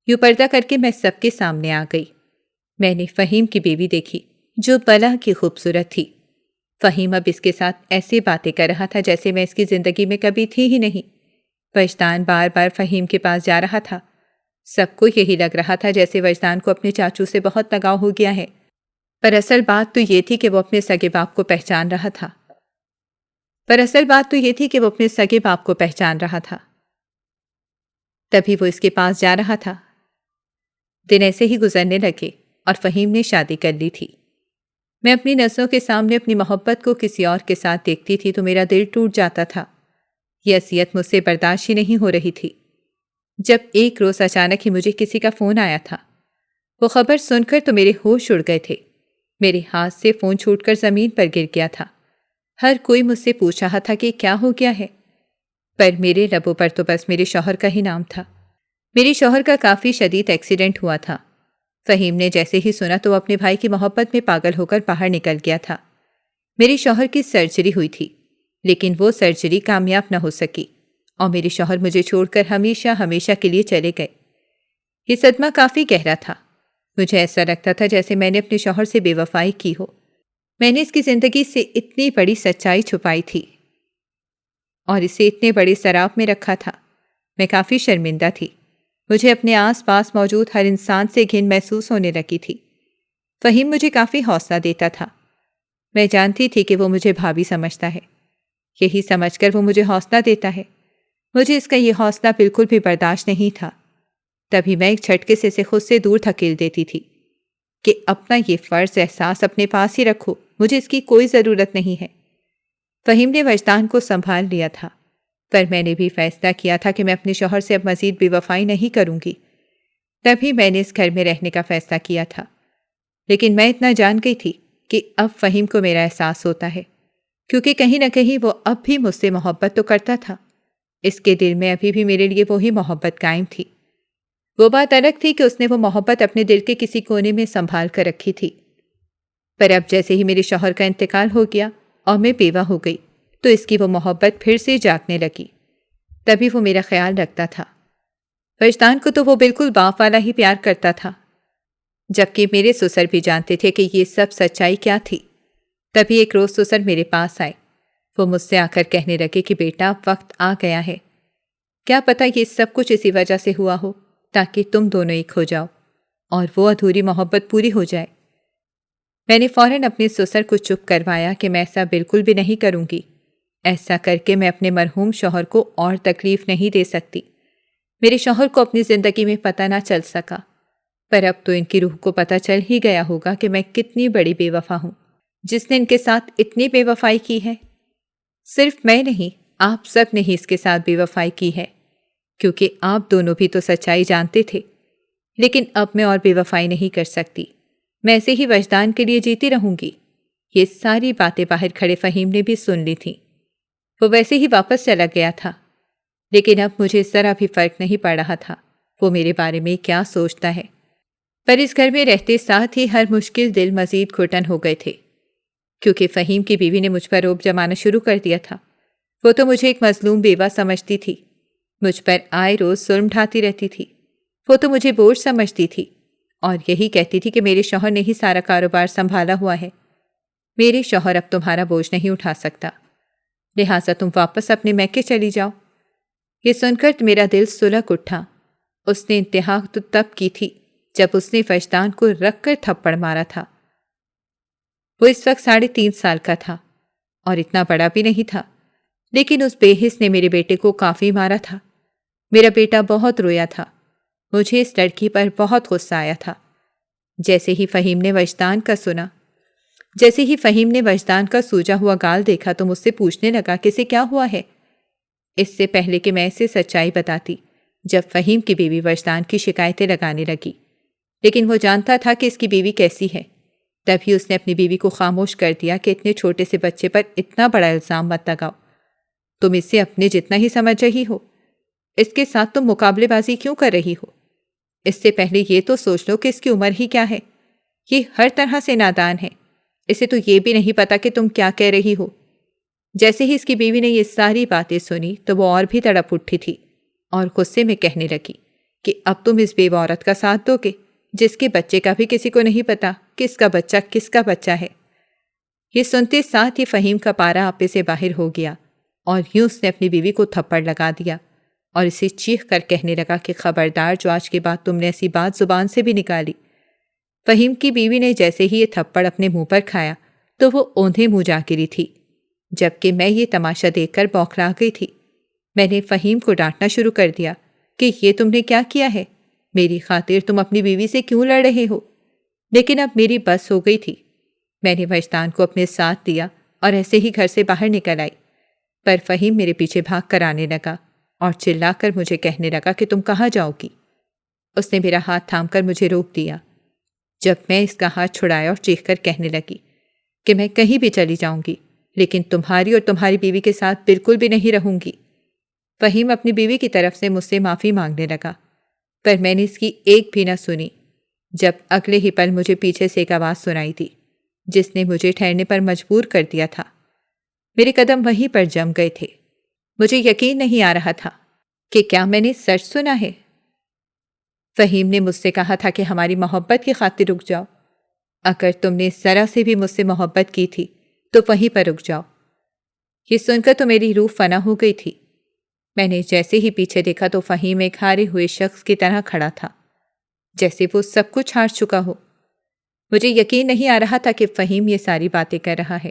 Speaker 2: یوں پردہ کر کے میں سب کے سامنے آ گئی۔ میں نے فہیم کی بیوی دیکھی جو بلا کی خوبصورت تھی۔ فہیم اب اس کے ساتھ ایسی باتیں کر رہا تھا جیسے میں اس کی زندگی میں کبھی تھی ہی نہیں۔ وجدان بار بار فہیم کے پاس جا رہا تھا۔ سب کو یہی لگ رہا تھا جیسے وجدان کو اپنے چاچو سے بہت لگاؤ ہو گیا ہے، پر اصل بات تو یہ تھی کہ وہ اپنے سگے باپ کو پہچان رہا تھا۔ تبھی وہ اس کے پاس جا رہا تھا۔ دن ایسے ہی گزرنے لگے اور فہیم نے شادی کر لی تھی۔ میں اپنی نظروں کے سامنے اپنی محبت کو کسی اور کے ساتھ دیکھتی تھی تو میرا دل ٹوٹ جاتا تھا۔ یہ اذیت مجھ سے برداشت ہی نہیں ہو رہی تھی۔ جب ایک روز اچانک ہی مجھے کسی کا فون آیا تھا۔ وہ خبر سن کر تو میرے ہوش اڑ گئے تھے۔ میرے ہاتھ سے فون چھوٹ کر زمین پر گر گیا تھا۔ ہر کوئی مجھ سے پوچھ رہا تھا کہ کیا ہو گیا ہے، پر میرے لبوں پر تو بس میرے شوہر کا ہی نام تھا۔ میرے شوہر کا کافی شدید ایکسیڈنٹ ہوا تھا۔ فہیم نے جیسے ہی سنا تو وہ اپنے بھائی کی محبت میں پاگل ہو کر باہر نکل گیا تھا۔ میرے شوہر کی سرجری ہوئی تھی، لیکن وہ سرجری کامیاب نہ ہو سکی اور میرے شوہر مجھے چھوڑ کر ہمیشہ ہمیشہ کے لیے چلے گئے۔ یہ صدمہ کافی گہرا تھا۔ مجھے ایسا لگتا تھا جیسے میں نے اپنے شوہر سے بے وفائی کی ہو۔ میں نے اس کی زندگی سے اتنی بڑی سچائی چھپائی تھی اور اسے اتنے بڑے سراب میں رکھا تھا۔ میں کافی شرمندہ تھی۔ مجھے اپنے آس پاس موجود ہر انسان سے گھن محسوس ہونے لگی تھی۔ فہیم مجھے کافی حوصلہ دیتا تھا۔ میں جانتی تھی کہ وہ مجھے بھابھی سمجھتا ہے، یہی سمجھ کر وہ مجھے حوصلہ دیتا ہے۔ مجھے اس کا یہ حوصلہ بالکل بھی برداشت نہیں تھا۔ تبھی میں ایک جھٹکے سے اسے خود سے دور دھکیل دیتی تھی کہ اپنا یہ فرض احساس اپنے پاس ہی رکھو، مجھے اس کی کوئی ضرورت نہیں ہے۔ فہیم نے وجدان کو سنبھال لیا تھا، پر میں نے بھی فیصلہ کیا تھا کہ میں اپنے شوہر سے اب مزید بے وفائی نہیں کروں گی۔ تبھی میں نے اس گھر میں رہنے کا فیصلہ کیا تھا۔ لیکن میں اتنا جان گئی تھی کہ اب فہیم کو میرا احساس ہوتا ہے، کیونکہ کہیں نہ کہیں وہ اب بھی مجھ سے محبت تو کرتا تھا۔ اس کے دل میں ابھی بھی میرے لیے وہی محبت قائم تھی۔ وہ بات الگ تھی کہ اس نے وہ محبت اپنے دل کے کسی کونے میں سنبھال کر رکھی تھی، پر اب جیسے ہی میرے شوہر کا انتقال ہو گیا اور میں بیوہ ہو گئی تو اس کی وہ محبت پھر سے جاگنے لگی۔ تبھی وہ میرا خیال رکھتا تھا۔ وجدان کو تو وہ بالکل باپ والا ہی پیار کرتا تھا، جبکہ میرے سسر بھی جانتے تھے کہ یہ سب سچائی کیا تھی۔ تبھی ایک روز سسر میرے پاس آئے۔ وہ مجھ سے آ کر کہنے لگے کہ بیٹا اب وقت آ گیا ہے، کیا پتہ یہ سب کچھ اسی وجہ سے ہوا ہو تاکہ تم دونوں ایک ہو جاؤ اور وہ ادھوری محبت پوری ہو جائے۔ میں نے فوراً اپنے سسر کو چپ کروایا کہ میں ایسا بالکل بھی نہیں کروں گی۔ ایسا کر کے میں اپنے مرحوم شوہر کو اور تکلیف نہیں دے سکتی۔ میرے شوہر کو اپنی زندگی میں پتہ نہ چل سکا، پر اب تو ان کی روح کو پتہ چل ہی گیا ہوگا کہ میں کتنی بڑی بے وفا ہوں جس نے ان کے ساتھ اتنی بے وفائی کی ہے۔ صرف میں نہیں، آپ سب نے ہی اس کے ساتھ بے وفائی کی ہے، کیونکہ آپ دونوں بھی تو سچائی جانتے تھے۔ لیکن اب میں اور بے وفائی نہیں کر سکتی، میں ایسے ہی وجدان کے لیے جیتی رہوں گی۔ یہ ساری باتیں باہر کھڑے فہیم نے بھی سن لی تھیں۔ وہ ویسے ہی واپس چلا گیا تھا، لیکن اب مجھے ذرا بھی فرق نہیں پڑ رہا تھا وہ میرے بارے میں کیا سوچتا ہے۔ پر اس گھر میں رہتے ساتھ ہی ہر مشکل دل مزید گھٹن ہو گئے تھے، کیونکہ فہیم کی بیوی نے مجھ پر روب جمانا شروع کر دیا تھا۔ وہ تو مجھے ایک مظلوم بیوہ سمجھتی تھی، مجھ پر آئے روز ظلم ڈھاتی رہتی تھی۔ وہ تو مجھے بوجھ سمجھتی تھی اور یہی کہتی تھی کہ میرے شوہر نے ہی سارا کاروبار سنبھالا ہوا ہے، میرے شوہر اب تمہارا بوجھ نہیں اٹھا سکتا، لہٰذا تم واپس اپنے میکے چلی جاؤ۔ یہ سن کر میرا دل سلک اٹھا۔ اس نے انتہا تو تب کی تھی جب اس نے وجدان کو رکھ کر تھپڑ مارا تھا۔ وہ اس وقت 3.5 سال کا تھا اور اتنا بڑا بھی نہیں تھا، لیکن اس بے حس نے میرے بیٹے کو کافی مارا تھا۔ میرا بیٹا بہت رویا تھا۔ مجھے اس لڑکی پر بہت غصہ آیا تھا۔ جیسے ہی فہیم نے وجدان کا سوجا ہوا گال دیکھا تو مجھ سے پوچھنے لگا کہ اسے کیا ہوا ہے۔ اس سے پہلے کہ میں اسے سچائی بتاتی، جب فہیم کی بیوی وجدان کی شکایتیں لگانے لگی، لیکن وہ جانتا تھا کہ اس کی بیوی کیسی ہے، تبھی اس نے اپنی بیوی کو خاموش کر دیا کہ اتنے چھوٹے سے بچے پر اتنا بڑا الزام مت لگاؤ، تم اسے اپنے جتنا ہی سمجھ رہی ہو، اس کے ساتھ تم مقابلے بازی کیوں کر رہی ہو؟ اس سے پہلے یہ تو سوچ لو کہ اس کی عمر ہی کیا ہے، یہ ہر طرح سے نادان ہے، اسے تو یہ بھی نہیں پتا کہ تم کیا کہہ رہی ہو۔ جیسے ہی اس کی بیوی نے یہ ساری باتیں سنی تو وہ اور بھی تڑپ اٹھی تھی اور غصے میں کہنے لگی کہ اب تم اس بیوہ عورت کا ساتھ دو گے جس کے بچے کا بھی کسی کو نہیں پتا کس کا بچہ ہے۔ یہ سنتے ساتھ ہی فہیم کا پارا آپے سے باہر ہو گیا اور یوں اس نے اپنی بیوی کو تھپڑ لگا دیا اور اسے چیخ کر کہنے لگا کہ خبردار، جو آج کے بعد تم نے ایسی بات زبان سے بھی نکالی۔ فہیم کی بیوی نے جیسے ہی یہ تھپڑ اپنے منہ پر کھایا تو وہ اوندھے منہ جا گری تھی، جبکہ میں یہ تماشا دیکھ کر بوکھلا گئی تھی۔ میں نے فہیم کو ڈانٹنا شروع کر دیا کہ یہ تم نے کیا کیا ہے؟ میری خاطر تم اپنی بیوی سے کیوں لڑ رہے ہو؟ لیکن اب میری بس ہو گئی تھی۔ میں نے وجدان کو اپنے ساتھ دیا اور ایسے ہی گھر سے باہر نکل آئی، پر فہیم میرے پیچھے بھاگ کر آنے لگا اور چلا کر مجھے کہنے لگا کہ تم کہاں جاؤ گی؟ اس نے میرا ہاتھ تھام کر مجھے روک دیا، جب میں اس کا ہاتھ چھڑایا اور چیخ کر کہنے لگی کہ میں کہیں بھی چلی جاؤں گی، لیکن تمہاری اور تمہاری بیوی کے ساتھ بالکل بھی نہیں رہوں گی۔ فہیم اپنی بیوی کی طرف سے مجھ سے معافی مانگنے لگا، پر میں نے اس کی ایک بھی نہ سنی، جب اگلے ہی پل مجھے پیچھے سے ایک آواز سنائی دی جس نے مجھے ٹھہرنے پر مجبور کر دیا تھا۔ میرے قدم وہیں پر جم گئے تھے۔ مجھے یقین نہیں آ رہا تھا کہ کیا میں نے سچ سنا ہے۔ فہیم نے مجھ سے کہا تھا کہ ہماری محبت کی خاطر رک جاؤ۔ اگر تم نے ذرا سے بھی مجھ سے محبت کی تھی تو وہیں پر رک جاؤ۔ یہ سن کر تو میری روح فنا ہو گئی تھی۔ میں نے جیسے ہی پیچھے دیکھا تو فہیم ایک ہارے ہوئے شخص کی طرح کھڑا تھا، جیسے وہ سب کچھ ہار چکا ہو۔ مجھے یقین نہیں آ رہا تھا کہ فہیم یہ ساری باتیں کر رہا ہے۔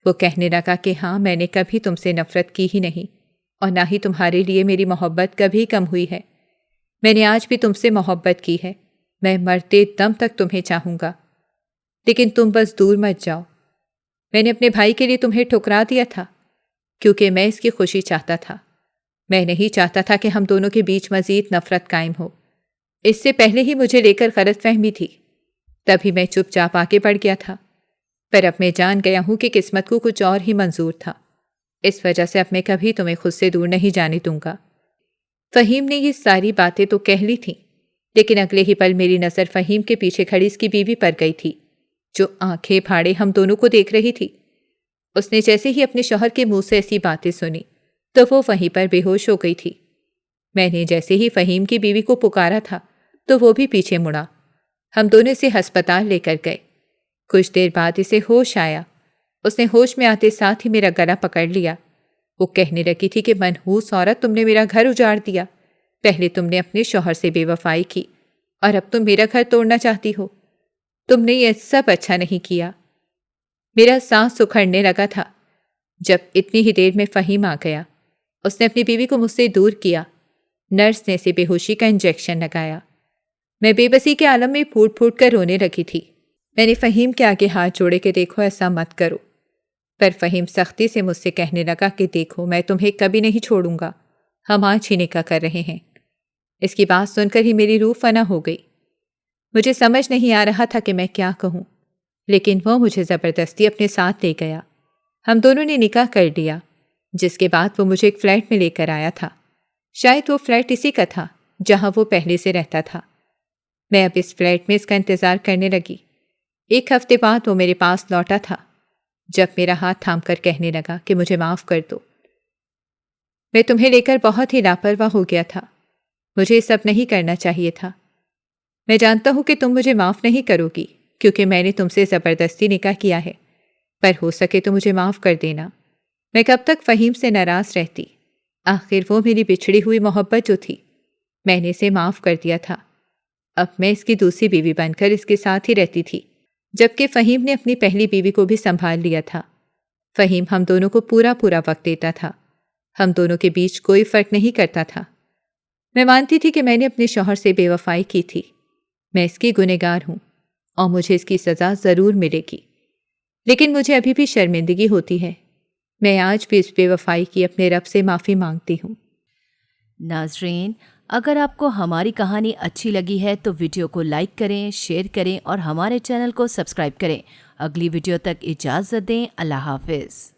Speaker 2: وہ کہنے لگا کہ ہاں، میں نے کبھی تم سے نفرت کی ہی نہیں، اور نہ ہی تمہارے لیے میری محبت کبھی کم ہوئی ہے۔ میں نے آج بھی تم سے محبت کی ہے، میں مرتے دم تک تمہیں چاہوں گا، لیکن تم بس دور مت جاؤ۔ میں نے اپنے بھائی کے لیے تمہیں ٹھکرا دیا تھا کیونکہ میں اس کی خوشی چاہتا تھا۔ میں نہیں چاہتا تھا کہ ہم دونوں کے بیچ مزید نفرت قائم ہو۔ اس سے پہلے ہی مجھے لے کر غلط فہمی تھی، تبھی میں چپ چاپ آگے بڑھ گیا تھا، پر اب میں جان گیا ہوں کہ قسمت کو کچھ اور ہی منظور تھا۔ اس وجہ سے اب میں کبھی تمہیں خود سے دور نہیں جانے دوں گا۔ فہیم نے یہ ساری باتیں تو کہہ لی تھیں، لیکن اگلے ہی پل میری نظر فہیم کے پیچھے کھڑی اس کی بیوی پر گئی تھی، جو آنکھیں پھاڑے ہم دونوں کو دیکھ رہی تھی۔ اس نے جیسے ہی اپنے شوہر کے منہ سے ایسی باتیں سنی تو وہ وہیں پر بے ہوش ہو گئی تھی۔ میں نے جیسے ہی فہیم کی بیوی کو پکارا تھا تو وہ بھی پیچھے مڑا۔ ہم دونوں اسے ہسپتال لے کر گئے۔ کچھ دیر بعد اسے ہوش آیا۔ اس نے ہوش میں آتے ساتھ ہی میرا گلا پکڑ لیا۔ وہ کہنے لگی تھی کہ منحوس عورت، تم نے میرا گھر اجاڑ دیا۔ پہلے تم نے اپنے شوہر سے بے وفائی کی اور اب تم میرا گھر توڑنا چاہتی ہو۔ تم نے یہ سب اچھا نہیں کیا۔ میرا سانس سکھڑنے لگا تھا جب اتنی ہی دیر میں فہیم آ گیا۔ اس نے اپنی بیوی کو مجھ سے دور کیا۔ نرس نے اسے بے ہوشی کا انجیکشن لگایا۔ میں بے بسی کے عالم میں پھوٹ پھوٹ کر رونے لگی تھی۔ میں نے فہیم کے آگے ہاتھ جوڑے کے دیکھو ایسا مت کرو، پر فہیم سختی سے مجھ سے کہنے لگا کہ دیکھو، میں تمہیں کبھی نہیں چھوڑوں گا، ہم آج ہی نکاح کر رہے ہیں۔ اس کی بات سن کر ہی میری روح فنا ہو گئی۔ مجھے سمجھ نہیں آ رہا تھا کہ میں کیا کہوں، لیکن وہ مجھے زبردستی اپنے ساتھ لے گیا۔ ہم دونوں نے نکاح کر لیا، جس کے بعد وہ مجھے ایک فلیٹ میں لے کر آیا تھا۔ شاید وہ فلیٹ اسی کا تھا جہاں وہ پہلے سے رہتا تھا۔ میں اب اس فلیٹ میں اس کا انتظار کرنے لگی۔ ایک ہفتے بعد وہ میرے پاس لوٹا تھا، جب میرا ہاتھ تھام کر کہنے لگا کہ مجھے معاف کر دو۔ میں تمہیں لے کر بہت ہی لاپرواہ ہو گیا تھا، مجھے یہ سب نہیں کرنا چاہیے تھا۔ میں جانتا ہوں کہ تم مجھے معاف نہیں کرو گی کیونکہ میں نے تم سے زبردستی نکاح کیا ہے، پر ہو سکے تو مجھے معاف کر دینا۔ میں کب تک فہیم سے ناراض رہتی؟ آخر وہ میری بچھڑی ہوئی محبت جو تھی، میں نے اسے معاف کر دیا تھا۔ اب میں اس کی دوسری بیوی بن کر اس کے ساتھ ہی رہتی تھی، جبکہ فہیم نے اپنی پہلی بیوی کو بھی سنبھال لیا تھا۔ فہیم ہم دونوں کو پورا وقت دیتا تھا، ہم دونوں کے بیچ کوئی فرق نہیں کرتا تھا۔ میں مانتی تھی کہ میں نے اپنے شوہر سے بے وفائی کی تھی، میں اس کی گنہگار ہوں اور مجھے اس کی سزا ضرور ملے گی، لیکن مجھے ابھی بھی شرمندگی ہوتی ہے۔ میں آج بھی اس بے وفائی کی اپنے رب سے معافی مانگتی ہوں۔
Speaker 1: ناظرین، اگر آپ کو ہماری کہانی اچھی لگی ہے تو ویڈیو کو لائک کریں، شیئر کریں اور ہمارے چینل کو سبسکرائب کریں۔ اگلی ویڈیو تک اجازت دیں۔ اللہ حافظ۔